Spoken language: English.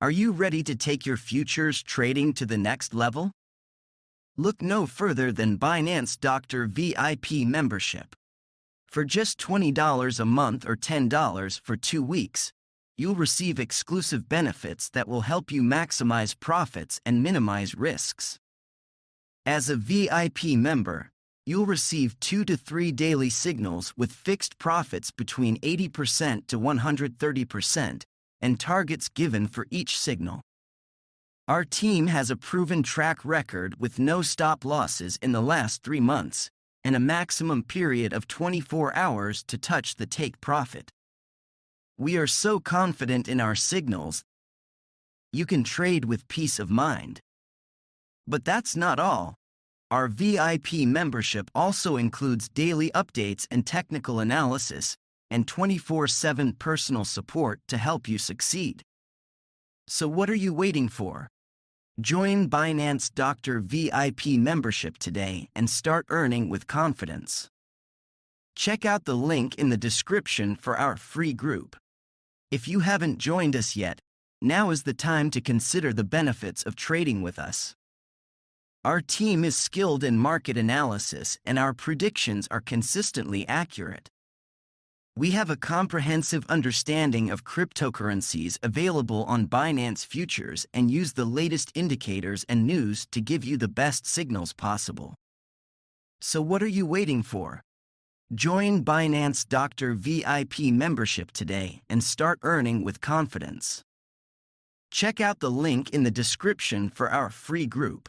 Are you ready to take your futures trading to the next level? Look no further than Binance Doctor VIP membership. For just $20 a month or $10 for 2 weeks, you'll receive exclusive benefits that will help you maximize profits and minimize risks. As a VIP member, you'll receive 2 to 3 daily signals with fixed profits between 80% to 130%, and targets given for each signal. Our team has a proven track record with no stop losses in the last 3 months, and a maximum period of 24 hours to touch the take profit. We are so confident in our signals, you can trade with peace of mind. But that's not all. Our VIP membership also includes daily updates and technical analysis, and 24/7 personal support to help you succeed. So what are you waiting for? Join Binance Doctor VIP membership today and start earning with confidence. Check out the link in the description for our free group. If you haven't joined us yet, now is the time to consider the benefits of trading with us. Our team is skilled in market analysis and our predictions are consistently accurate. We have a comprehensive understanding of cryptocurrencies available on Binance Futures and use the latest indicators and news to give you the best signals possible. So what are you waiting for? Join Binance Doctor VIP membership today and start earning with confidence. Check out the link in the description for our free group.